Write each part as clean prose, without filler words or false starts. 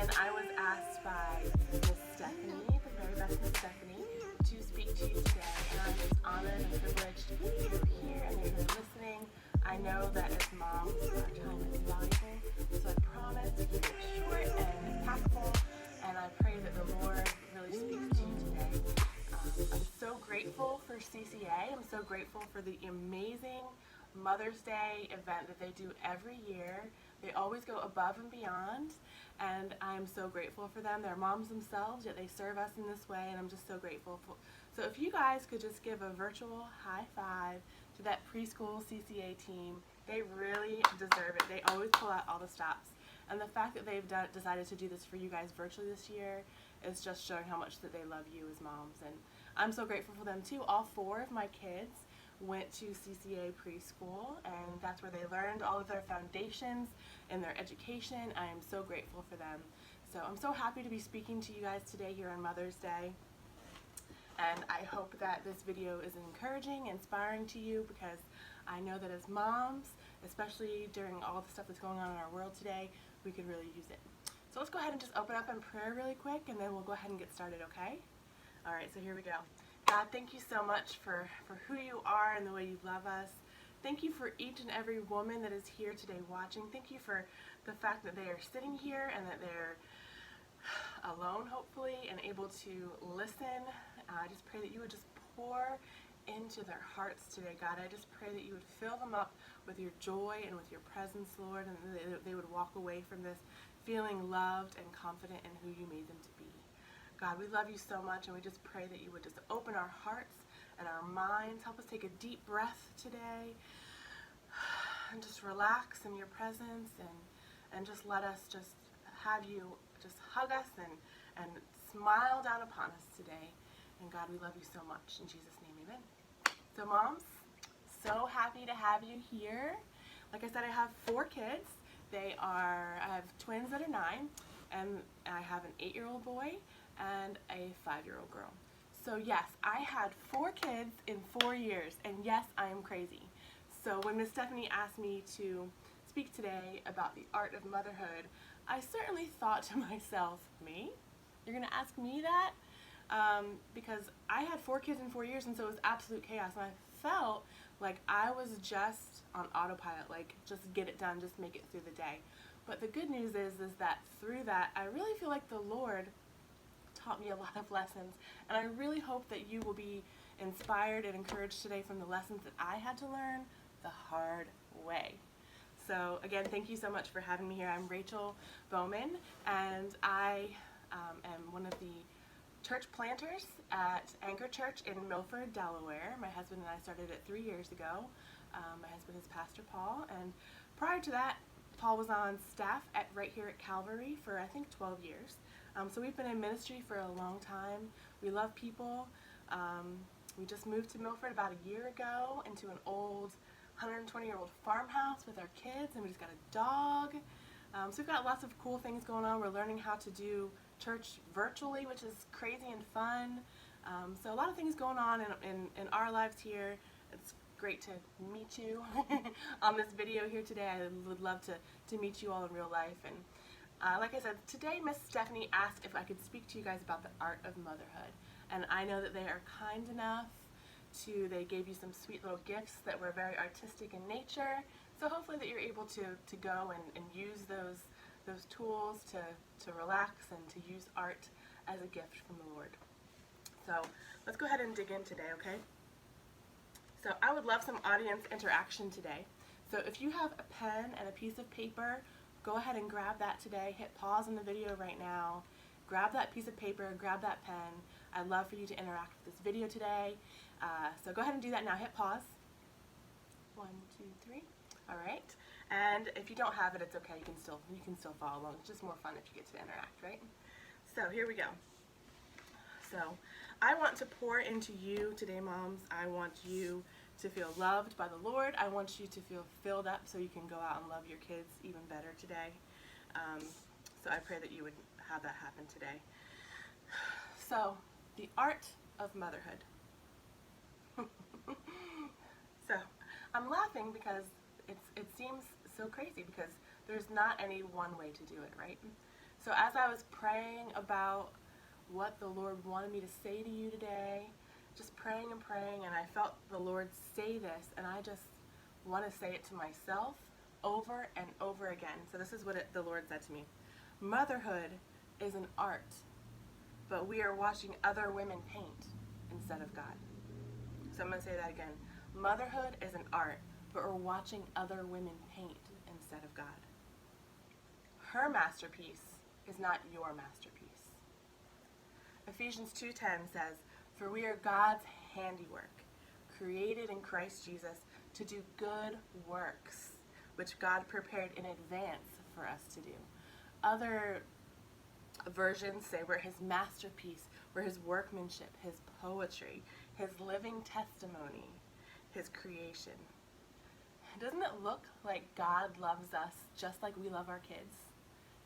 and I was asked by Miss Stephanie, the very best Miss Stephanie, to speak to you today, and I'm just honored and privileged that you're here and that you're listening. I know that as moms, our time is valuable, so I promise to keep it short and impactful, and I pray that the Lord really speaks to you today. I'm so grateful for CCA. I'm so grateful for the amazing Mother's Day event that they do every year. They always go above and beyond, and I'm so grateful for them. They're moms themselves, yet they serve us in this way, and I'm just so grateful. So if you guys could just give a virtual high five to that preschool CCA team, they really deserve it. They always pull out all the stops, and the fact that they've decided to do this for you guys virtually this year is just showing how much that they love you as moms, and I'm so grateful for them too. All 4 of my kids went to CCA Preschool, and that's where they learned all of their foundations in their education. I am so grateful for them. So I'm so happy to be speaking to you guys today here on Mother's Day, and I hope that this video is encouraging, inspiring to you, because I know that as moms, especially during all the stuff that's going on in our world today, we could really use it. So let's go ahead and just open up in prayer really quick, and then we'll go ahead and get started, okay? All right, so here we go. God, thank you so much for who you are and the way you love us. Thank you for each and every woman that is here today watching. Thank you for the fact that they are sitting here and that they're alone, hopefully, and able to listen. I just pray that you would just pour into their hearts today, God. I just pray that you would fill them up with your joy and with your presence, Lord, and that they would walk away from this feeling loved and confident in who you made them to be. God, we love you so much, and we just pray that you would just open our hearts and our minds. Help us take a deep breath today and just relax in your presence, and just let us just have you just hug us and smile down upon us today. And God, we love you so much. In Jesus' name, amen. So moms, so happy to have you here. Like I said, I have 4 kids. I have twins that are 9, and I have an 8-year-old boy and a 5-year-old girl. So yes, I had 4 kids in 4 years, and yes, I am crazy. So when Miss Stephanie asked me to speak today about the art of motherhood, I certainly thought to myself, me? You're gonna ask me that? Because I had 4 kids in 4 years, and so it was absolute chaos, and I felt like I was just on autopilot, like just get it done, just make it through the day. But the good news is that through that, I really feel like the Lord taught me a lot of lessons, and I really hope that you will be inspired and encouraged today from the lessons that I had to learn the hard way. So again, thank you so much for having me here. I'm Rachel Bowman, and I am one of the church planters at Anchor Church in Milford, Delaware. My husband and I started it 3 years ago. My husband is Pastor Paul, and prior to that, Paul was on staff right here at Calvary for I think 12 years. So we've been in ministry for a long time. We love people. We just moved to Milford about a year ago into an old 120-year-old farmhouse with our kids, and we just got a dog. So we've got lots of cool things going on. We're learning how to do church virtually, which is crazy and fun. So a lot of things going on in our lives here. It's great to meet you on this video here today. I would love to meet you all in real life. And like I said, today Miss Stephanie asked if I could speak to you guys about the art of motherhood. And I know that they are kind enough they gave you some sweet little gifts that were very artistic in nature. So hopefully that you're able to go and use those tools to relax and to use art as a gift from the Lord. So let's go ahead and dig in today, okay? So I would love some audience interaction today. So if you have a pen and a piece of paper, go ahead and grab that today. Hit pause on the video right now. Grab that piece of paper, grab that pen. I'd love for you to interact with this video today. So go ahead and do that now. Hit pause. 1, 2, 3. All right. And if you don't have it, it's okay. You can still follow along. It's just more fun if you get to interact, right? So here we go. So I want to pour into you today, moms. I want you to feel loved by the Lord. I want you to feel filled up so you can go out and love your kids even better today. So I pray that you would have that happen today. So the art of motherhood. So I'm laughing because it seems so crazy because there's not any one way to do it, right? So as I was praying about what the Lord wanted me to say to you today, just praying, and I felt the Lord say this, and I just want to say it to myself over and over again. So this is what the Lord said to me. Motherhood is an art, but we are watching other women paint instead of God. So I'm going to say that again. Motherhood is an art, but we're watching other women paint instead of God. Her masterpiece is not your masterpiece. Ephesians 2:10 says, "For we are God's handiwork, created in Christ Jesus to do good works, which God prepared in advance for us to do." Other versions say we're his masterpiece, we're his workmanship, his poetry, his living testimony, his creation. Doesn't it look like God loves us just like we love our kids?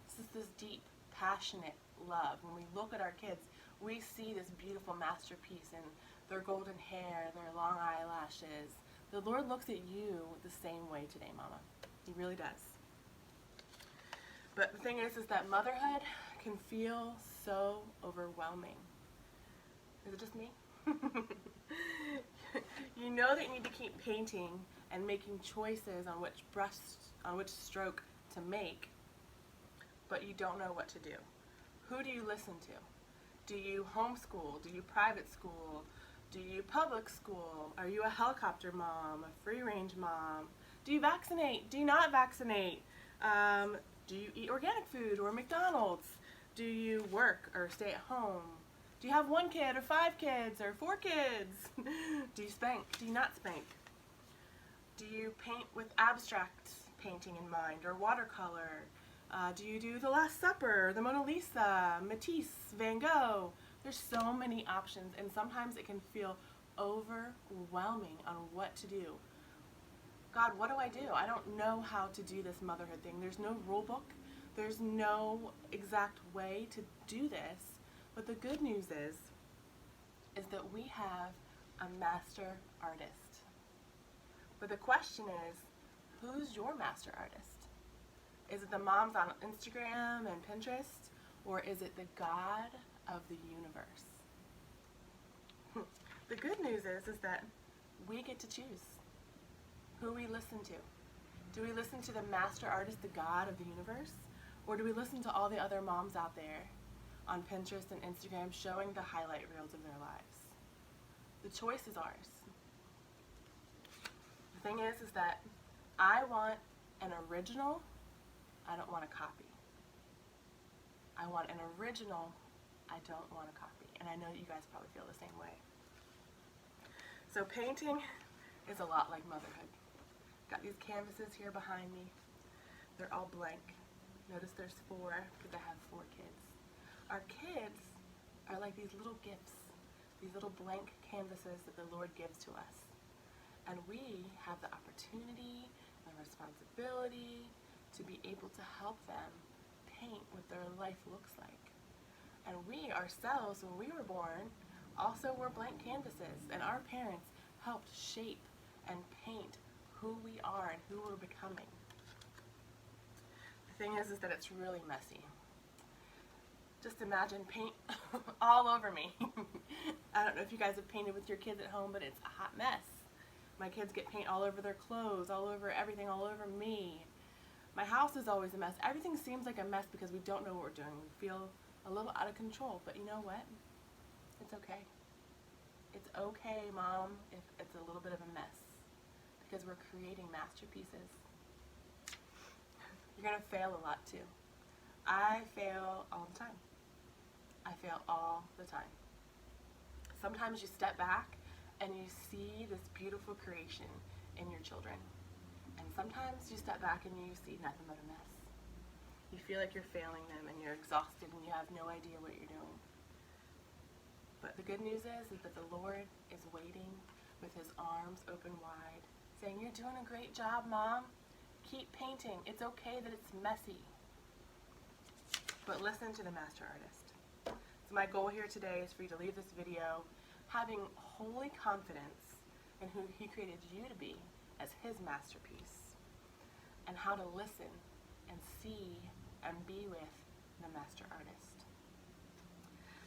This is this deep, passionate love. When we look at our kids, we see this beautiful masterpiece in their golden hair, their long eyelashes. The Lord looks at you the same way today, Mama. He really does. But the thing is that motherhood can feel so overwhelming. Is it just me? You know that you need to keep painting and making choices on which stroke to make, but you don't know what to do. Who do you listen to? Do you homeschool? Do you private school? Do you public school? Are you a helicopter mom, a free-range mom? Do you vaccinate? Do you not vaccinate? Do you eat organic food or McDonald's? Do you work or stay at home? Do you have 1 kid or 5 kids or 4 kids? Do you spank? Do you not spank? Do you paint with abstract painting in mind or watercolor? Do you do the Last Supper, the Mona Lisa, Matisse, Van Gogh? There's so many options, and sometimes it can feel overwhelming on what to do. God, what do? I don't know how to do this motherhood thing. There's no rule book. There's no exact way to do this. But the good news is that we have a master artist. But the question is, who's your master artist? Is it the moms on Instagram and Pinterest, or is it the God of the universe? The good news is that we get to choose who we listen to. Do we listen to the master artist, the God of the universe, or do we listen to all the other moms out there on Pinterest and Instagram showing the highlight reels of their lives? The choice is ours. The thing is that I want an original. I don't want a copy. I want an original. I don't want a copy. And I know you guys probably feel the same way. So painting is a lot like motherhood. Got these canvases here behind me. They're all blank. Notice there's 4 because I have 4 kids. Our kids are like these little gifts, these little blank canvases that the Lord gives to us. And we have the opportunity and the responsibility to be able to help them paint what their life looks like. And we ourselves, when we were born, also were blank canvases, and our parents helped shape and paint who we are and who we're becoming. The thing is that it's really messy. Just imagine paint all over me. I don't know if you guys have painted with your kids at home, but it's a hot mess. My kids get paint all over their clothes, all over everything, all over me. My house is always a mess. Everything seems like a mess because we don't know what we're doing. We feel a little out of control, but you know what? It's okay. It's okay, Mom, if it's a little bit of a mess, because we're creating masterpieces. You're going to fail a lot too. I fail all the time. I fail all the time. Sometimes you step back and you see this beautiful creation in your children. And sometimes you step back and you see nothing but a mess. You feel like you're failing them and you're exhausted and you have no idea what you're doing. But the good news is that the Lord is waiting with his arms open wide, saying, "You're doing a great job, Mom. Keep painting. It's okay that it's messy." But listen to the master artist. So my goal here today is for you to leave this video having holy confidence in who he created you to be as his masterpiece, and how to listen and see and be with the master artist.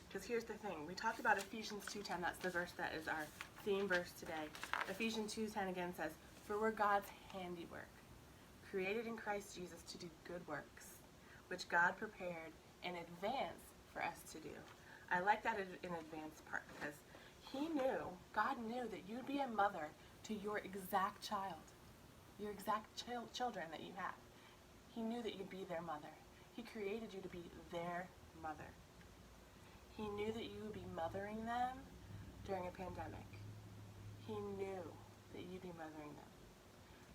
Because here's the thing. We talked about Ephesians 2:10. That's the verse that is our theme verse today. Ephesians 2:10 again says, "For we're God's handiwork, created in Christ Jesus to do good works, which God prepared in advance for us to do." I like that in advance part because God knew that you'd be a mother to your exact child, your exact children that you have. He knew that you'd be their mother. He created you to be their mother. He knew that you would be mothering them during a pandemic. He knew that you'd be mothering them.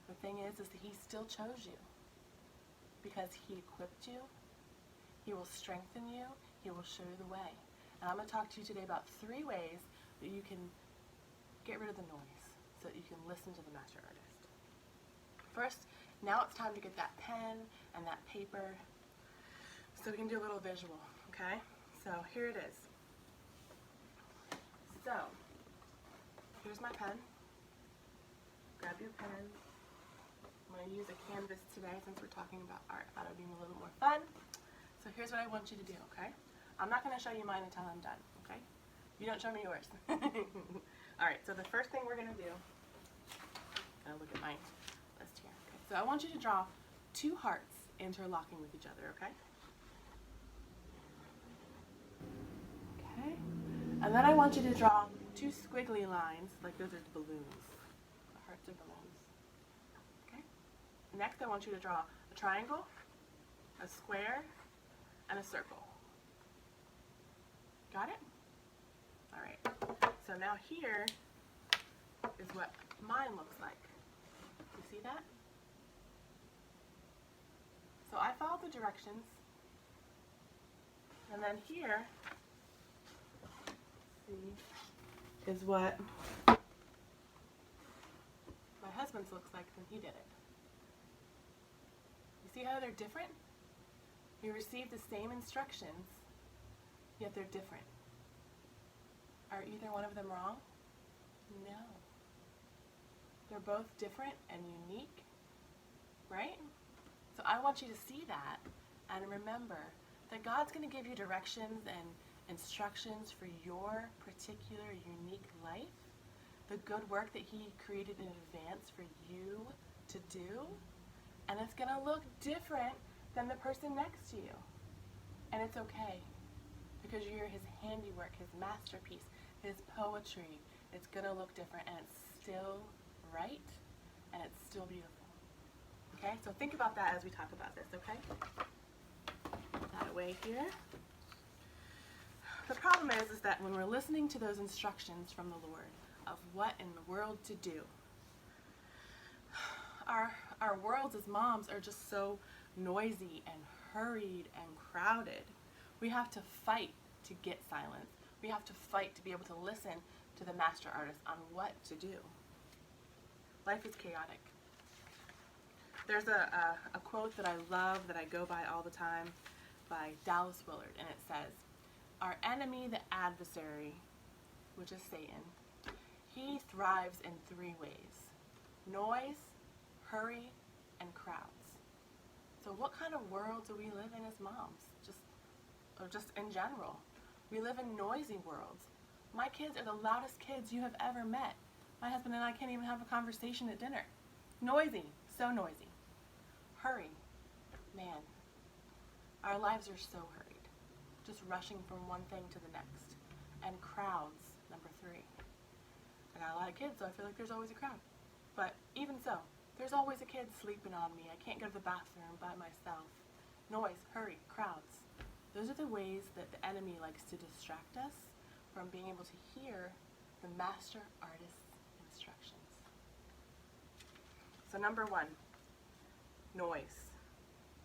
The thing is that he still chose you because he equipped you. He will strengthen you. He will show you the way. And I'm going to talk to you today about 3 ways that you can get rid of the noise so that you can listen to the master artist. First, now it's time to get that pen and that paper so we can do a little visual, okay? So here it is. So, here's my pen. Grab your pen. I'm going to use a canvas today since we're talking about art. I thought it would be a little more fun. So here's what I want you to do, okay? I'm not going to show you mine until I'm done, okay? You don't show me yours. Alright, so the first thing we're going to do, I'm going to look at my list here. Okay, so I want you to draw 2 hearts interlocking with each other, okay? Okay. And then I want you to draw 2 squiggly lines, like those are balloons. The hearts are balloons. Okay? Next, I want you to draw a triangle, a square, and a circle. Got it? Alright. So now here is what mine looks like. You see that? So I followed the directions. And then here is what my husband's looks like when he did it. You see how they're different? You received the same instructions, yet they're different. Are either one of them wrong? No. They're both different and unique, right? So I want you to see that and remember that God's going to give you directions and instructions for your particular unique life, the good work that he created in advance for you to do, and it's going to look different than the person next to you. And it's okay, because you're his handiwork, his masterpiece, his poetry. It's going to look different, and it's still right, and it's still beautiful. Okay, so think about that as we talk about this, okay? Put that away here. The problem is that when we're listening to those instructions from the Lord of what in the world to do, our worlds as moms are just so noisy and hurried and crowded. We have to fight to get silence. We have to fight to be able to listen to the master artist on what to do. Life is chaotic. There's a quote that I love that I go by all the time by Dallas Willard, and it says, "Our enemy, the adversary, which is Satan, he thrives in 3 ways: noise, hurry, and crowds." So what kind of world do we live in as moms? Just in general. We live in noisy worlds. My kids are the loudest kids you have ever met. My husband and I can't even have a conversation at dinner. Noisy, so noisy. Hurry, man, our lives are so hurried, just rushing from one thing to the next. And crowds, number 3. I got a lot of kids, so I feel like there's always a crowd. But even so, there's always a kid sleeping on me. I can't go to the bathroom by myself. Noise, hurry, crowds. Those are the ways that the enemy likes to distract us from being able to hear the master artist's instructions. So number 1, noise.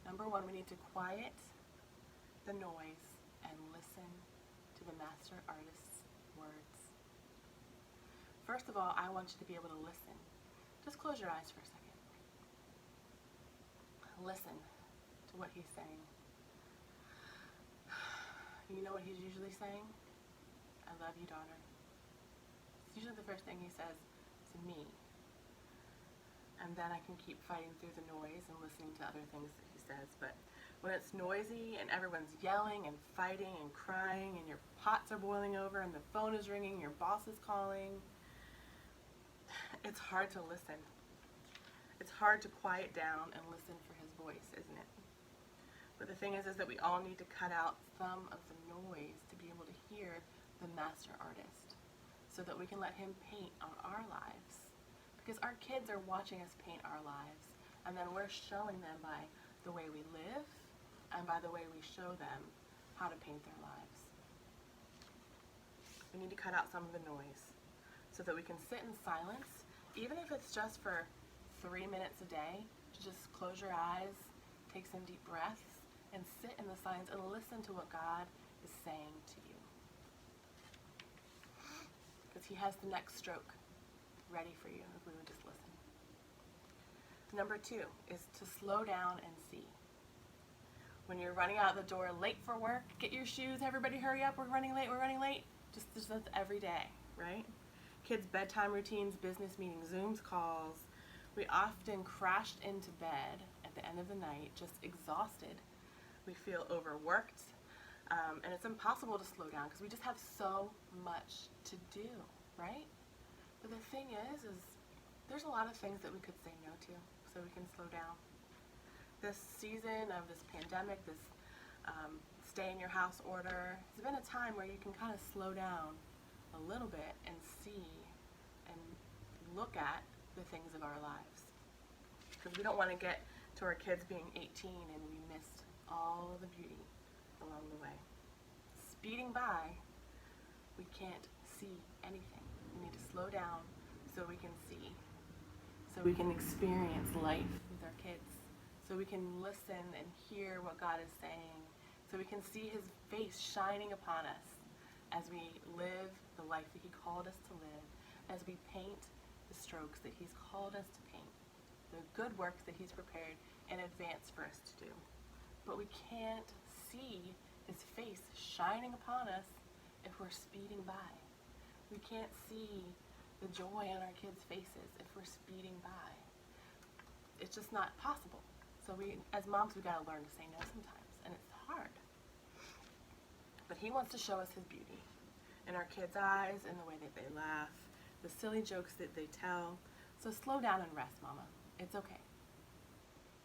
Number 1, we need to quiet the noise and listen to the master artist's words. First of all, I want you to be able to listen. Just close your eyes for a second. Listen to what he's saying. You know what he's usually saying? "I love you, daughter." It's usually the first thing he says to me. And then I can keep fighting through the noise and listening to other things that he says. But when it's noisy and everyone's yelling and fighting and crying and your pots are boiling over and the phone is ringing, your boss is calling, it's hard to listen. It's hard to quiet down and listen for his voice, isn't it? But the thing is that we all need to cut out some of the noise to be able to hear the master artist so that we can let him paint on our lives. Because our kids are watching us paint our lives, and then we're showing them by the way we live and by the way we show them how to paint their lives. We need to cut out some of the noise so that we can sit in silence, even if it's just for 3 minutes a day, to just close your eyes, take some deep breaths, and sit in the silence and listen to what God is saying to you. Because he has the next stroke ready for you if we would just listen. Number 2 is to slow down and see. When you're running out the door late for work, get your shoes, everybody hurry up, we're running late. Just that's every day, right? Kids' bedtime routines, business meetings, Zooms, calls. We often crashed into bed at the end of the night, just exhausted. We feel overworked, and it's impossible to slow down because we just have so much to do, right? But the thing is there's a lot of things that we could say no to so we can slow down. This season of this pandemic, this stay in your house order, has been a time where you can kind of slow down a little bit and see and look at the things of our lives. Because we don't want to get to our kids being 18 and we missed all the beauty along the way. Speeding by, we can't see anything. We need to slow down so we can see, so we can experience life with our kids, so we can listen and hear what God is saying, so we can see his face shining upon us as we live the life that he called us to live, as we paint the strokes that he's called us to paint, the good works that he's prepared in advance for us to do. But we can't see his face shining upon us if we're speeding by. We can't see the joy on our kids' faces if we're speeding by. It's just not possible. So as moms, we gotta learn to say no sometimes, and it's hard. But he wants to show us his beauty in our kids' eyes, in the way that they laugh, the silly jokes that they tell. So slow down and rest, Mama. It's okay.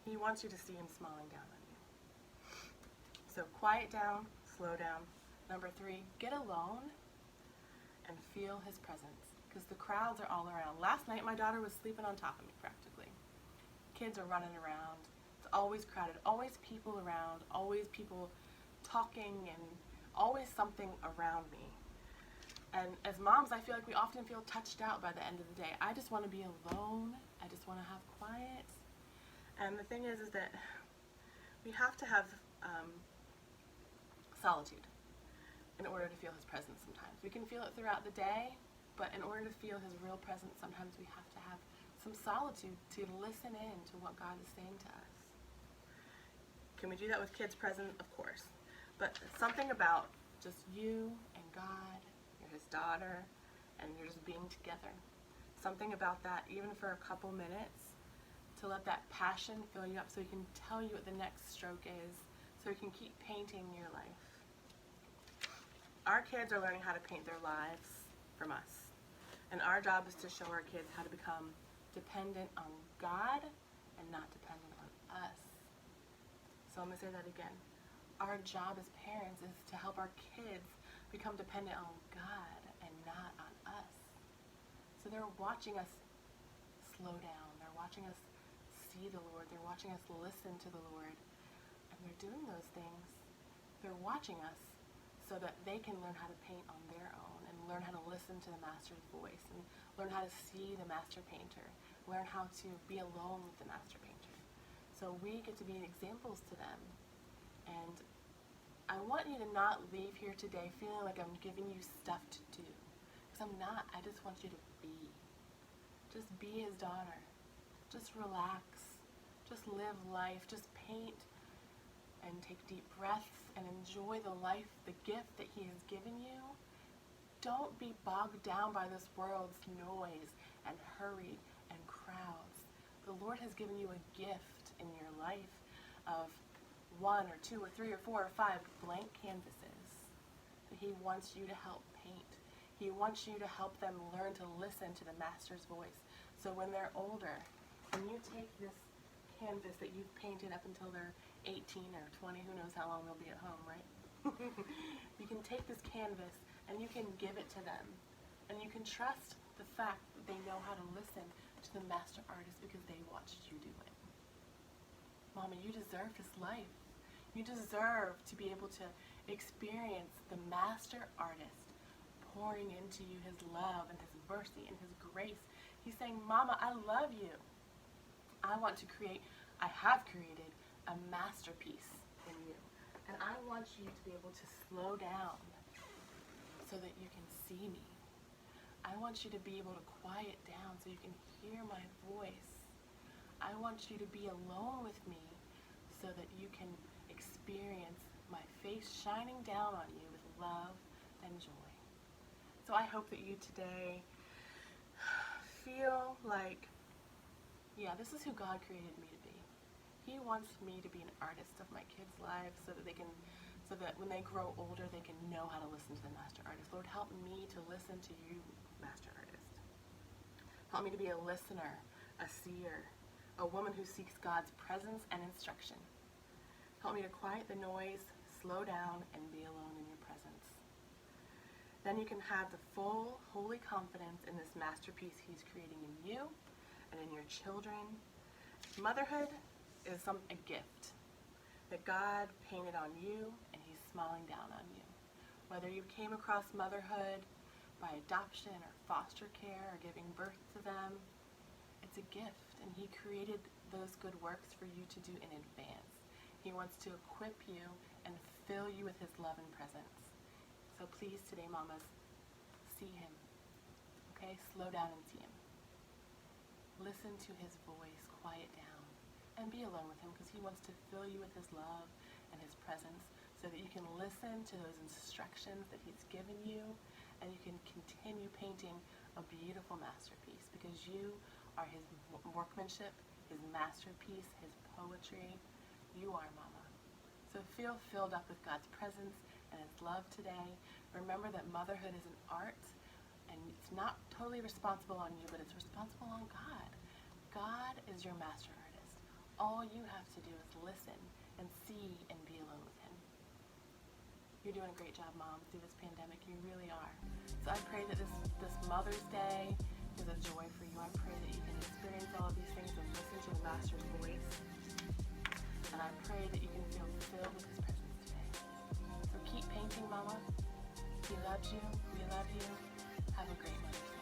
He wants you to see him smiling down on you. So quiet down, slow down. Number 3, get alone and feel his presence, because the crowds are all around. Last night, my daughter was sleeping on top of me practically. Kids are running around. It's always crowded, always people around, always people talking, and always something around me. And as moms, I feel like we often feel touched out by the end of the day. I just want to be alone. I just want to have quiet. And the thing is that we have to have solitude in order to feel his presence sometimes. We can feel it throughout the day, but in order to feel his real presence, sometimes we have to have some solitude to listen in to what God is saying to us. Can we do that with kids present? Of course. But something about just you and God, you're his daughter, and you're just being together. Something about that, even for a couple minutes, to let that passion fill you up so he can tell you what the next stroke is, so he can keep painting your life. Our kids are learning how to paint their lives from us. And our job is to show our kids how to become dependent on God and not dependent on us. So I'm going to say that again. Our job as parents is to help our kids become dependent on God and not on us. So they're watching us slow down. They're watching us see the Lord. They're watching us listen to the Lord. And they're doing those things. They're watching us so that they can learn how to paint on their own and learn how to listen to the master's voice and learn how to see the master painter, learn how to be alone with the master painter. So we get to be examples to them. And I want you to not leave here today feeling like I'm giving you stuff to do. Because I'm not. I just want you to be. Just be his daughter. Just relax. Just live life. Just paint and take deep breaths and enjoy the life, the gift that he has given you. Don't be bogged down by this world's noise and hurry and crowds. The Lord has given you a gift in your life of 1 or 2 or 3 or 4 or 5 blank canvases that he wants you to help paint. He wants you to help them learn to listen to the master's voice. So when they're older, when you take this canvas that you've painted up until they're 18 or 20, who knows how long they'll be at home, right? You can take this canvas and you can give it to them. And you can trust the fact that they know how to listen to the master artist because they watched you do it. Mama, you deserve this life. You deserve to be able to experience the master artist pouring into you his love and his mercy and his grace. He's saying, Mama, I love you. I have created a masterpiece in you. And I want you to be able to slow down so that you can see me. I want you to be able to quiet down so you can hear my voice. I want you to be alone with me so that you can experience my face shining down on you with love and joy. So I hope that you today feel like, yeah, this is who God created me to be. He wants me to be an artist of my kids' lives so that when they grow older, they can know how to listen to the master artist. Lord, help me to listen to you, master artist. Help me to be a listener, a seer, a woman who seeks God's presence and instruction. Help me to quiet the noise, slow down, and be alone in your presence. Then you can have the full, holy confidence in this masterpiece he's creating in you and in your children. Motherhood is a gift that God painted on you, and he's smiling down on you. Whether you came across motherhood by adoption or foster care or giving birth to them, it's a gift, and he created those good works for you to do in advance. He wants to equip you and fill you with his love and presence. So please today, mamas, see him. Okay? Slow down and see him. Listen to his voice, quiet down, and be alone with him because he wants to fill you with his love and his presence so that you can listen to those instructions that he's given you and you can continue painting a beautiful masterpiece because you are his workmanship, his masterpiece, his poetry. You are, Mama. So feel filled up with God's presence and his love today. Remember that motherhood is an art, and it's not totally responsible on you, but it's responsible on God. God is your master artist. All you have to do is listen and see and be alone with him. You're doing a great job, Mom, through this pandemic. You really are. So I pray that this Mother's Day is a joy for you. I pray that you can experience all of these things and listen to the Master's voice. And I pray that you can feel filled with his presence today. So keep painting, Mama. He loves you. We love you. Have a great night.